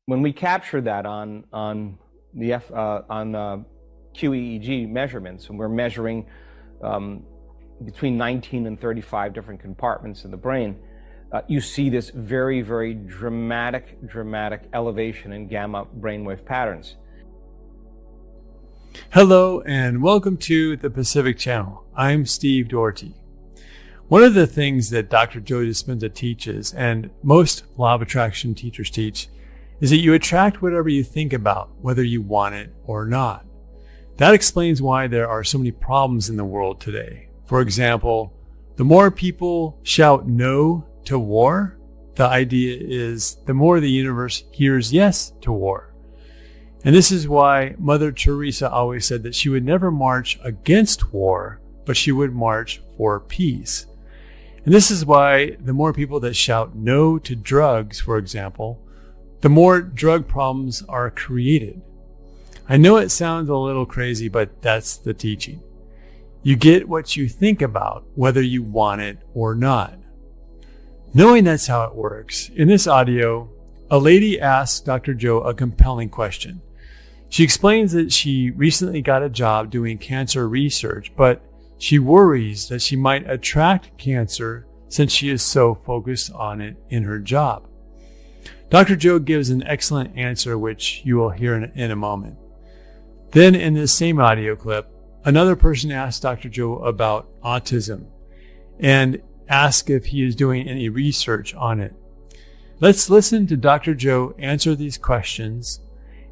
when we capture that on QEEG measurements, and we're measuring between 19 and 35 different compartments in the brain, you see this very, very dramatic elevation in gamma brainwave patterns. Hello and welcome to the Pacific Channel. I'm Steve Doherty. One of the things that Dr. Joe Dispenza teaches, and most law of attraction teachers teach, is that you attract whatever you think about, whether you want it or not. That explains why there are so many problems in the world today. For example, the more people shout no to war, the idea is the more the universe hears yes to war. And this is why Mother Teresa always said that she would never march against war, but she would march for peace. And this is why the more people that shout no to drugs, for example, the more drug problems are created. I know it sounds a little crazy, but that's the teaching. You get what you think about, whether you want it or not. Knowing that's how it works, in this audio, a lady asks Dr. Joe a compelling question. She explains that she recently got a job doing cancer research, but she worries that she might attract cancer since she is so focused on it in her job. Dr. Joe gives an excellent answer, which you will hear in a moment. Then in this same audio clip, another person asks Dr. Joe about autism and asks if he is doing any research on it. Let's listen to Dr. Joe answer these questions,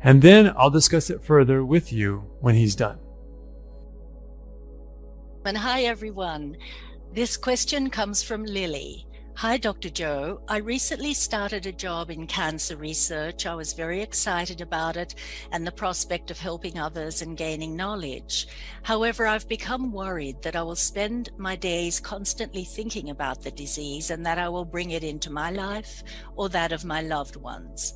and then I'll discuss it further with you when he's done. And hi, everyone. This question comes from Lily. Hi, Dr. Joe. I recently started a job in cancer research. I was very excited about it and the prospect of helping others and gaining knowledge. However, I've become worried that I will spend my days constantly thinking about the disease and that I will bring it into my life or that of my loved ones.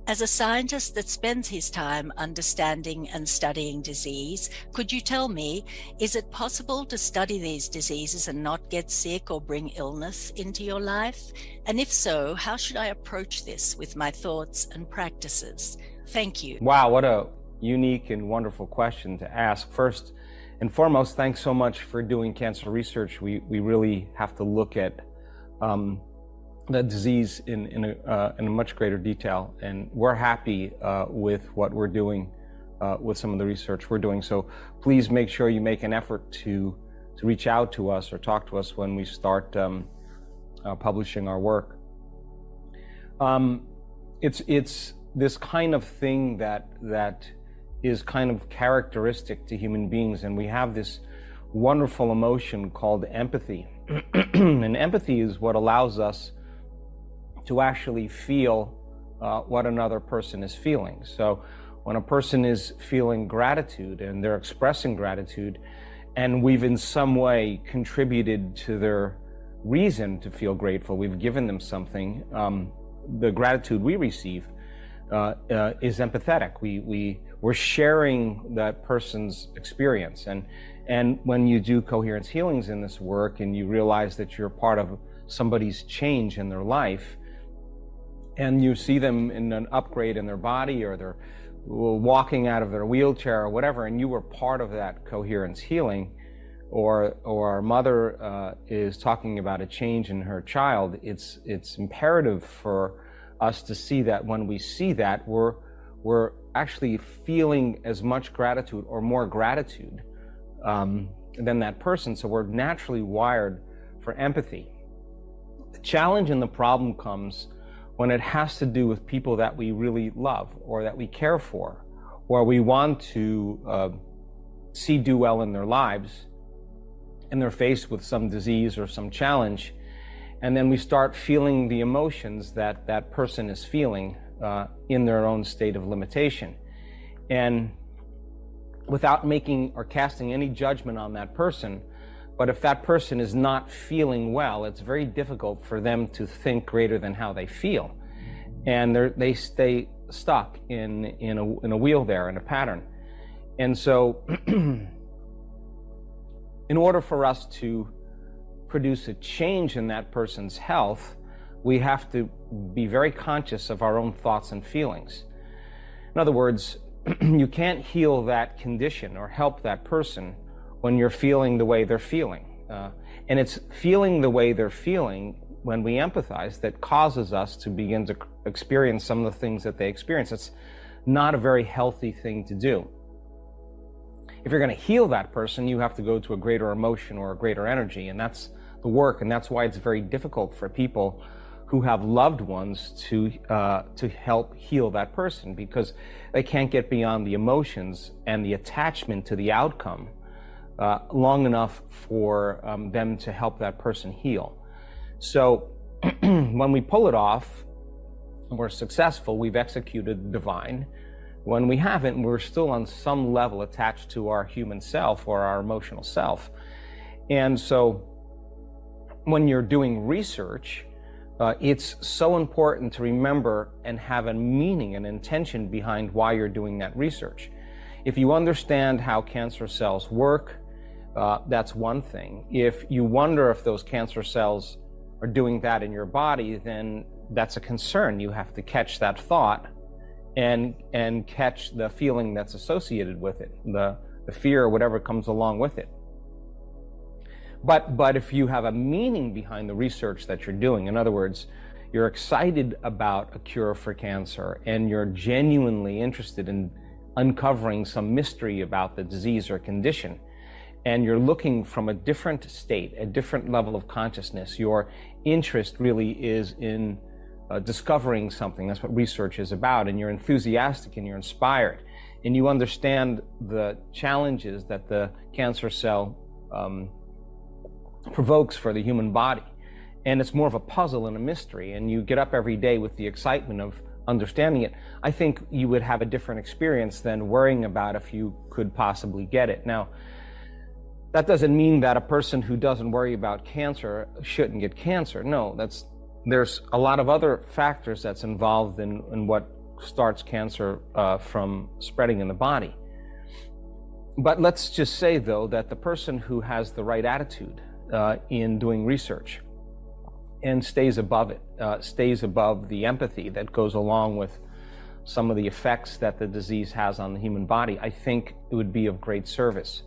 As a scientist that spends his time understanding and studying disease, could you tell me, is it possible to study these diseases and not get sick or bring illness into your life? And if so, how should I approach this with my thoughts and practices? Thank you. Wow, what a unique and wonderful question to ask. First and foremost, thanks so much for doing cancer research. We really have to look at the disease in a much greater detail, and we're happy with what we're doing with some of the research we're doing. So please make sure you make an effort to reach out to us or talk to us when we start publishing our work. It's this kind of thing that is kind of characteristic to human beings, and we have this wonderful emotion called empathy. And empathy is what allows us to actually feel what another person is feeling. So when a person is feeling gratitude and they're expressing gratitude, and we've in some way contributed to their reason to feel grateful, we've given them something, the gratitude we receive is empathetic. We're sharing that person's experience. And when you do coherence healings in this work and you realize that you're part of somebody's change in their life, and you see them in an upgrade in their body, or they're walking out of their wheelchair or whatever, and you were part of that coherence healing, or our mother is talking about a change in her child, it's imperative for us to see that when we see that, we're actually feeling as much gratitude or more gratitude than that person. So we're naturally wired for empathy. The challenge and the problem comes when it has to do with people that we really love or that we care for, or we want to see do well in their lives, and they're faced with some disease or some challenge, and then we start feeling the emotions that that person is feeling in their own state of limitation. And without making or casting any judgment on that person, but if that person is not feeling well, it's very difficult for them to think greater than how they feel. And they stay stuck in a wheel there, in a pattern. And so in order for us to produce a change in that person's health, we have to be very conscious of our own thoughts and feelings. In other words, you can't heal that condition or help that person when you're feeling the way they're feeling. And it's feeling the way they're feeling when we empathize that causes us to begin to experience some of the things that they experience. It's not a very healthy thing to do. If you're going to heal that person, you have to go to a greater emotion or a greater energy, and that's the work. And that's why it's very difficult for people who have loved ones to help heal that person, because they can't get beyond the emotions and the attachment to the outcome long enough for them to help that person heal. So when we pull it off, we're successful, we've executed the divine. When we haven't, we're still on some level attached to our human self or our emotional self. And so when you're doing research, it's so important to remember and have a meaning and intention behind why you're doing that research. If you understand how cancer cells work, that's one thing. If you wonder if those cancer cells are doing that in your body, then that's a concern. You have to catch that thought and catch the feeling that's associated with it, the fear or whatever comes along with it. But if you have a meaning behind the research that you're doing, in other words, you're excited about a cure for cancer and you're genuinely interested in uncovering some mystery about the disease or condition, and you're looking from a different state, a different level of consciousness, your interest really is in discovering something. That's what research is about, and you're enthusiastic and you're inspired, and you understand the challenges that the cancer cell provokes for the human body, and it's more of a puzzle and a mystery, and you get up every day with the excitement of understanding it. I think you would have a different experience than worrying about if you could possibly get it. Now, that doesn't mean that a person who doesn't worry about cancer shouldn't get cancer. No, there's a lot of other factors that's involved in what starts cancer from spreading in the body. But let's just say, though, that the person who has the right attitude in doing research and stays above it, stays above the empathy that goes along with some of the effects that the disease has on the human body, I think it would be of great service.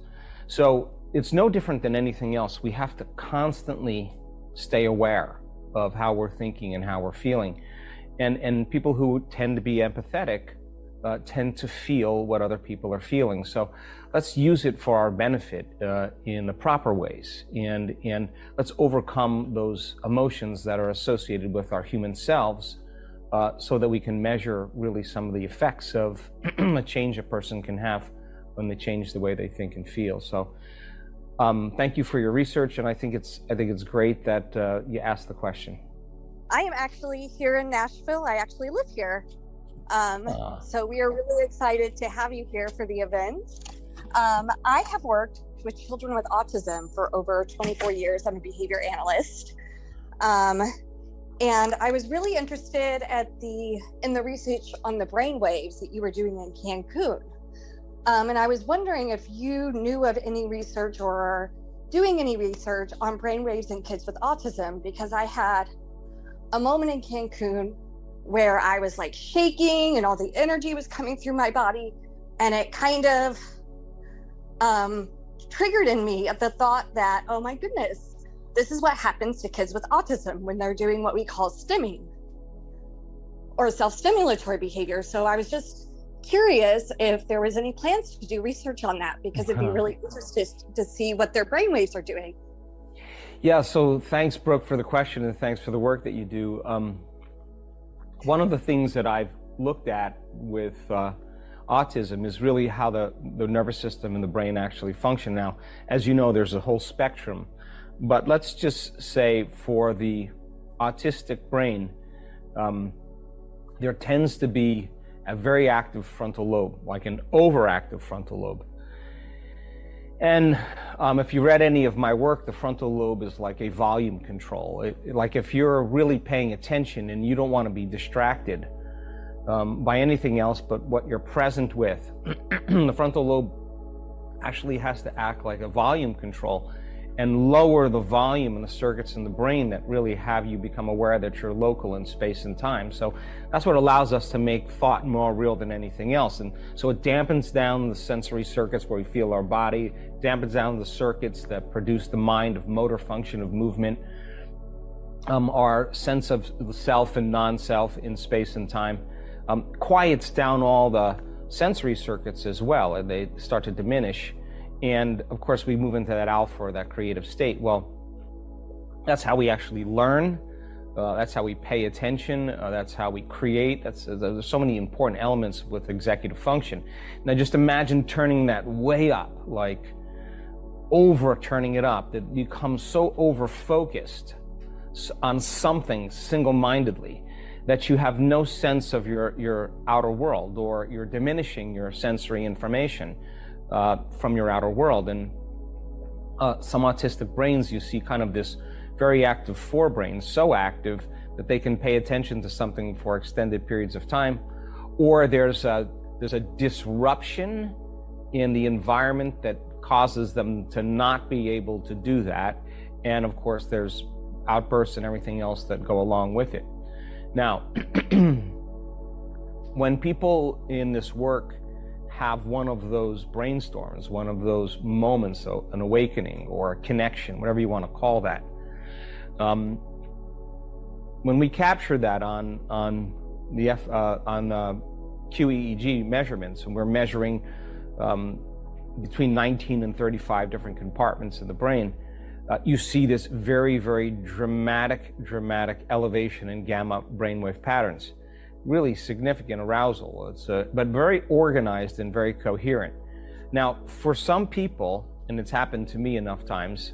So it's no different than anything else. We have to constantly stay aware of how we're thinking and how we're feeling. And people who tend to be empathetic tend to feel what other people are feeling. So let's use it for our benefit in the proper ways. And let's overcome those emotions that are associated with our human selves so that we can measure really some of the effects of a change a person can have when they change the way they think and feel. So thank you for your research, and I think it's great that you asked the question. I am actually here in Nashville. I actually live here. So we are really excited to have you here for the event. I have worked with children with autism for over 24 years. I'm a behavior analyst. And I was really interested in the research on the brain waves that you were doing in Cancun. And I was wondering if you knew of any research or doing any research on brainwaves in kids with autism, because I had a moment in Cancun where I was like shaking and all the energy was coming through my body, and it kind of triggered in me the thought that, oh my goodness, this is what happens to kids with autism when they're doing what we call stimming or self-stimulatory behavior. So I was just curious if there was any plans to do research on that, because it'd be really interesting to see what their brainwaves are doing. Yeah, so thanks, Brooke, for the question, and thanks for the work that you do. One of the things that I've looked at with autism is really how the nervous system and the brain actually function. Now, as you know, there's a whole spectrum, but let's just say for the autistic brain, there tends to be a very active frontal lobe, like an overactive frontal lobe. And if you read any of my work, the frontal lobe is like a volume control. Like if you're really paying attention and you don't want to be distracted by anything else but what you're present with, the frontal lobe actually has to act like a volume control. and lower the volume in the circuits in the brain that really have you become aware that you're local in space and time. So that's what allows us to make thought more real than anything else. And so it dampens down the sensory circuits where we feel our body, dampens down the circuits that produce the mind of motor function, of movement, our sense of self and non-self in space and time, quiets down all the sensory circuits as well, and they start to diminish. And of course, we move into that alpha, or that creative state. Well, that's how we actually learn. That's how we pay attention. That's how we create. There's so many important elements with executive function. Now, just imagine turning that way up, like turning it up, that you become so over-focused on something single-mindedly that you have no sense of your outer world, or you're diminishing your sensory information from your outer world. And some autistic brains, you see kind of this very active forebrain, so active that they can pay attention to something for extended periods of time, or there's a disruption in the environment that causes them to not be able to do that. And of course, there's outbursts and everything else that go along with it. Now, when people in this work have one of those brainstorms, one of those moments, so an awakening or a connection, whatever you want to call that, when we capture that on QEEG measurements, and we're measuring between 19 and 35 different compartments in the brain, you see this very, very dramatic elevation in gamma brainwave patterns. Really significant arousal. But very organized and very coherent. Now, for some people, and it's happened to me enough times,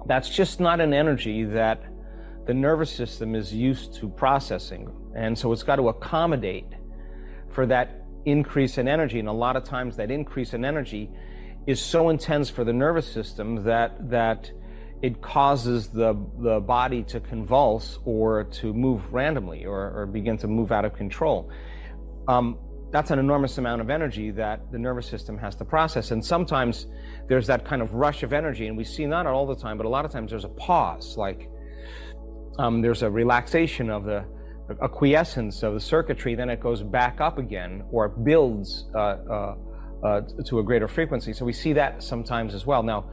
that's just not an energy that the nervous system is used to processing. And so it's got to accommodate for that increase in energy. And a lot of times that increase in energy is so intense for the nervous system that it causes the body to convulse or to move randomly or begin to move out of control. That's an enormous amount of energy that the nervous system has to process. And sometimes there's that kind of rush of energy, and we see not all the time, but a lot of times there's a pause, like there's a relaxation of the acquiescence of the circuitry, then it goes back up again, or it builds to a greater frequency. So we see that sometimes as well. Now,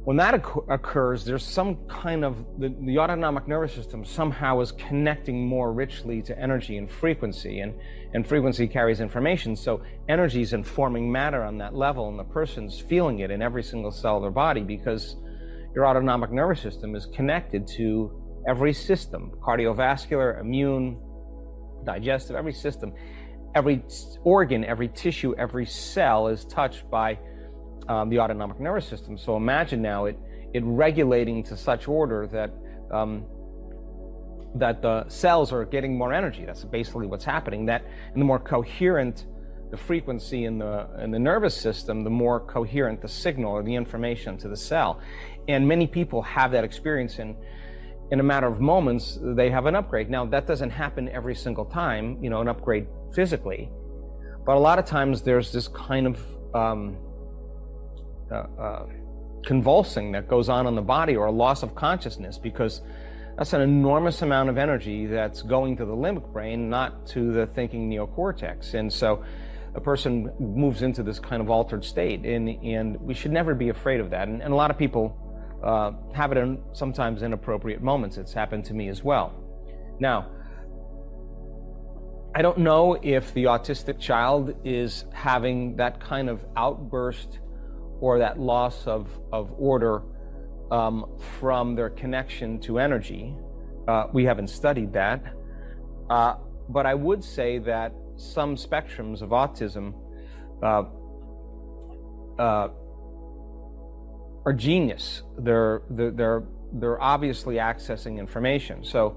when that occurs, there's some kind of, the autonomic nervous system somehow is connecting more richly to energy and frequency, and frequency carries information. So energy is informing matter on that level, and the person's feeling it in every single cell of their body, because your autonomic nervous system is connected to every system, cardiovascular, immune, digestive, every system, every organ, every tissue, every cell is touched by the autonomic nervous system. So imagine now it regulating to such order that that the cells are getting more energy. That's basically what's happening. That, and the more coherent the frequency in the nervous system, the more coherent the signal or the information to the cell. And many people have that experience, and in a matter of moments they have an upgrade. Now, that doesn't happen every single time, you know, an upgrade physically, but a lot of times there's this kind of convulsing that goes on in the body, or a loss of consciousness, because that's an enormous amount of energy that's going to the limbic brain, not to the thinking neocortex. And so a person moves into this kind of altered state, and we should never be afraid of that. And a lot of people have it in sometimes inappropriate moments. It's happened to me as well. Now, I don't know if the autistic child is having that kind of outburst or that loss of order from their connection to energy. We haven't studied that. But I would say that some spectrums of autism are genius. They're obviously accessing information. So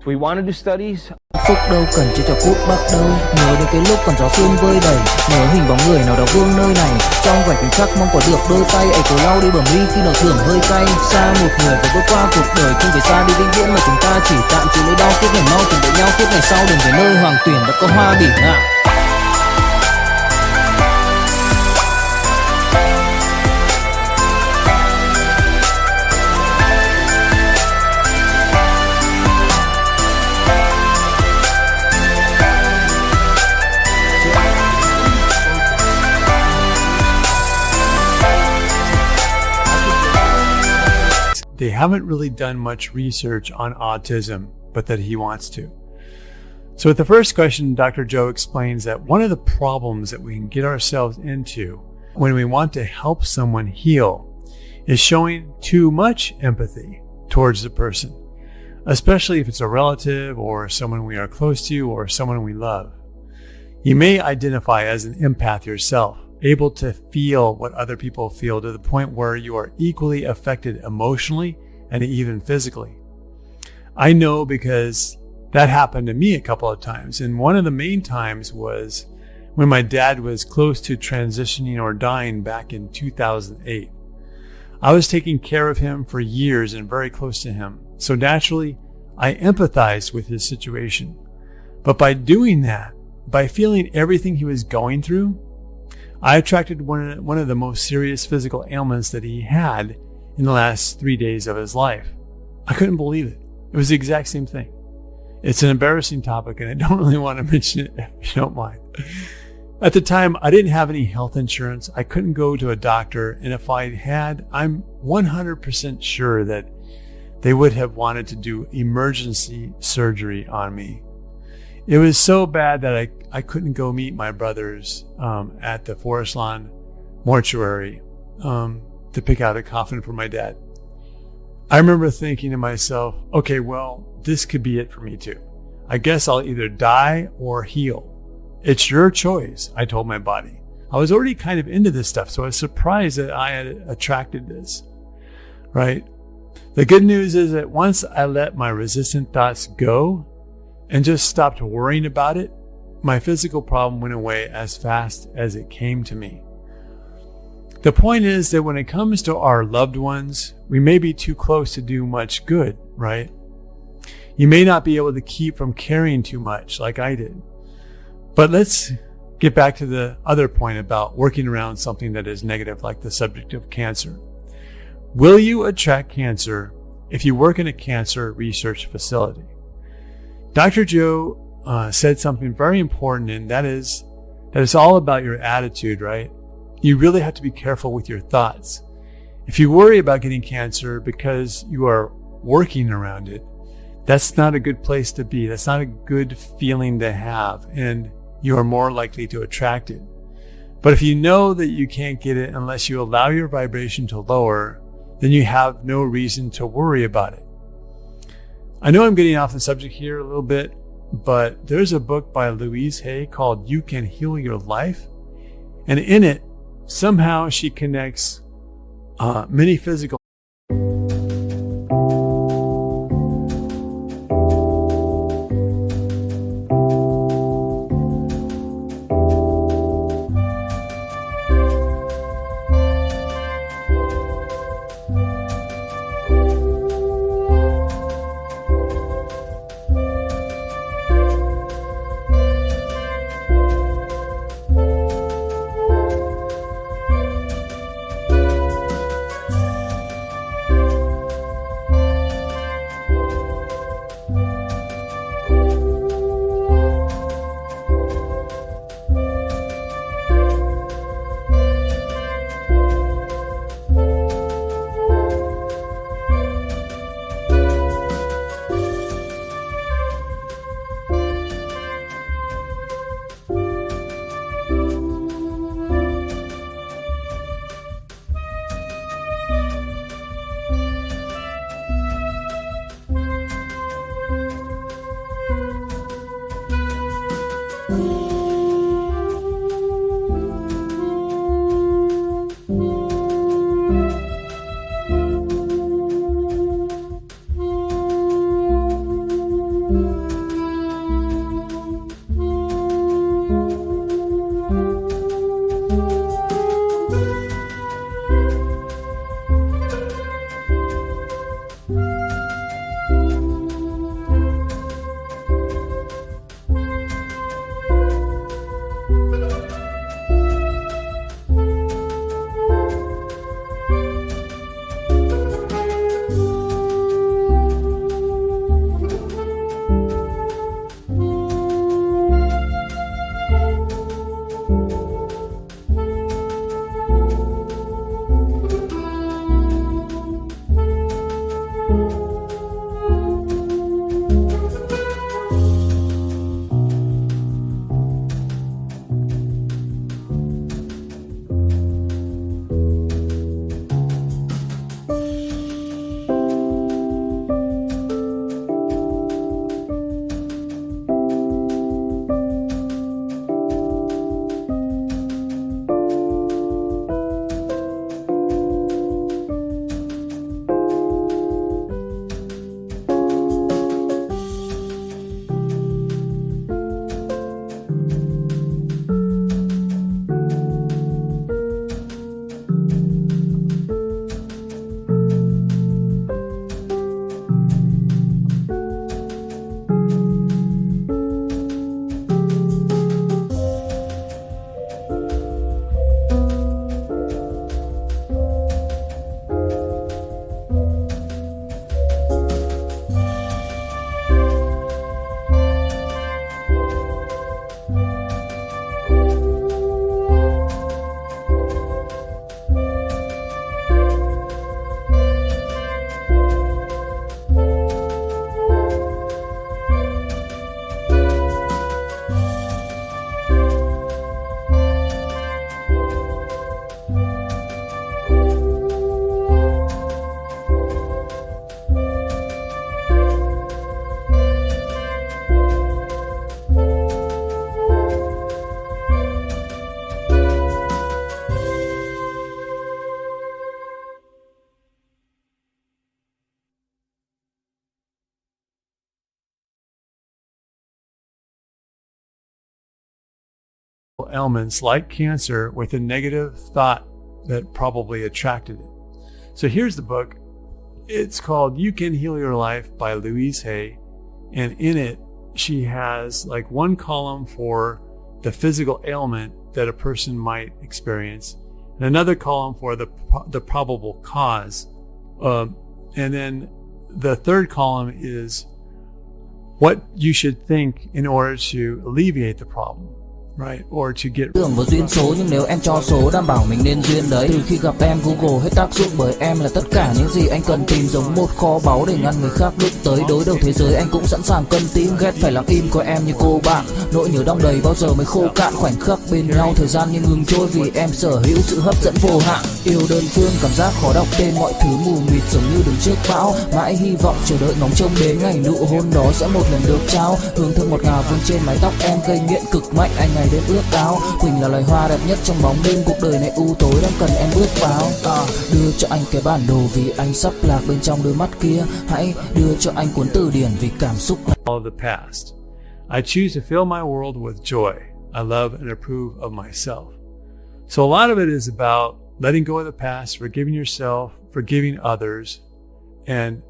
do we want to do studies? Phúc đâu cần chỉ cho phút bắt đầu. Nhớ đến cái lúc còn gió sương vơi đầy, nhớ hình bóng người nào đó vương nơi này. Trong vài khoảnh khắc mong có được đôi tay ấy cổ lau đi bờ mi khi nào thưởng hơi cay. Xa một người phải bước qua cuộc đời, không phải xa đi vĩnh viễn mà chúng ta chỉ tạm chịu nỗi đau. Kiếp này mau tìm đợi nhau, kiếp này sau đừng về nơi hoàng tuyển đã có hoa bỉ ngạn. they haven't really done much research on autism, but that he wants to. So with the first question, Dr. Joe explains that one of the problems that we can get ourselves into when we want to help someone heal is showing too much empathy towards the person, especially if it's a relative or someone we are close to or someone we love. You may identify as an empath yourself, able to feel what other people feel to the point where you are equally affected emotionally and even physically. I know because that happened to me a couple of times, and one of the main times was when my dad was close to transitioning or dying back in 2008. I was taking care of him for years and very close to him, so naturally I empathized with his situation. But by doing that, by feeling everything he was going through, I attracted one of the most serious physical ailments that he had in the last 3 days of his life. I couldn't believe it. It was the exact same thing. It's an embarrassing topic, and I don't really want to mention it if you don't mind. At the time, I didn't have any health insurance. I couldn't go to a doctor, and if I had, I'm 100% sure that they would have wanted to do emergency surgery on me. It was so bad that I couldn't go meet my brothers at the Forest Lawn mortuary to pick out a coffin for my dad. I remember thinking to myself, okay, well, this could be it for me too. I guess I'll either die or heal. It's your choice, I told my body. I was already kind of into this stuff, so I was surprised that I had attracted this, right? The good news is that once I let my resistant thoughts go and just stopped worrying about it, my physical problem went away as fast as it came to me. The point is that when it comes to our loved ones, we may be too close to do much good, right? You may not be able to keep from caring too much like I did. But let's get back to the other point about working around something that is negative, like the subject of cancer. Will you attract cancer if you work in a cancer research facility? Dr. Joe said something very important, and that is that it's all about your attitude, right? You really have to be careful with your thoughts. If you worry about getting cancer because you are working around it, that's not a good place to be. That's not a good feeling to have, and you are more likely to attract it. But if you know that you can't get it unless you allow your vibration to lower, then you have no reason to worry about it. I know I'm getting off the subject here a little bit, but there's a book by Louise Hay called You Can Heal Your Life. And in it, somehow she connects many physical ailments like cancer with a negative thought that probably attracted it. So here's the book. It's called You Can Heal Your Life by Louise Hay. And in it, she has like one column for the physical ailment that a person might experience, and another column for the probable cause. And then the third column is what you should think in order to alleviate the problem, right? Or to get Tưởng vào duyên số nhưng nếu em cho số đảm bảo mình nên duyên đấy. Từ khi gặp em Google hết tác dụng bởi em là tất cả những gì anh cần tìm, giống một kho báu để ngăn người khác đụng tới. Đối đầu thế giới anh cũng sẵn sàng cân tím, ghét phải lặng im coi em như cô bạn. Nỗi nhớ đong đầy bao giờ mới khô cạn, khoảnh khắc bên nhau thời gian như ngừng trôi vì em sở hữu sự hấp dẫn vô hạn. Yêu đơn phương cảm giác khó đọc tên, mọi thứ mù mịt giống như đứng trước bão. Mãi hy vọng chờ đợi ngóng trông đến ngày nụ hôn đó sẽ một lần được trao. Hương thơm ngọt ngào vương trên mái tóc em gây nghiện cực mạnh, anh ngày đêm ước ao. Quỳnh là loài hoa đẹp nhất trong bóng đêm, cuộc đời này u tối đang cần em bước vào. Đưa cho anh cái bản đồ vì anh sắp lạc bên trong đôi mắt kia. Hãy đưa cho anh cuốn từ điển vì cảm xúc. all of the past. I choose to fill my world with joy. I love and approve of myself. So a lot of it is about letting go of the past, forgiving yourself, forgiving others, and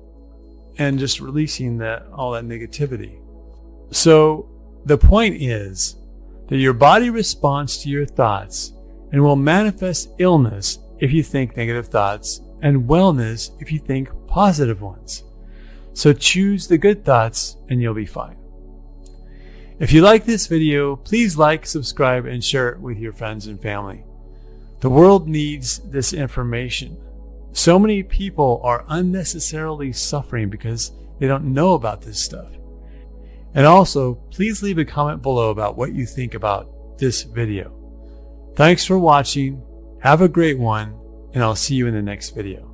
just releasing all that negativity. So the point is that your body responds to your thoughts and will manifest illness if you think negative thoughts, and wellness if you think positive ones. So choose the good thoughts and you'll be fine. If you like this video, please like, subscribe, and share it with your friends and family. The world needs this information. So many people are unnecessarily suffering because they don't know about this stuff. And also, please leave a comment below about what you think about this video. Thanks for watching. Have a great one, and I'll see you in the next video.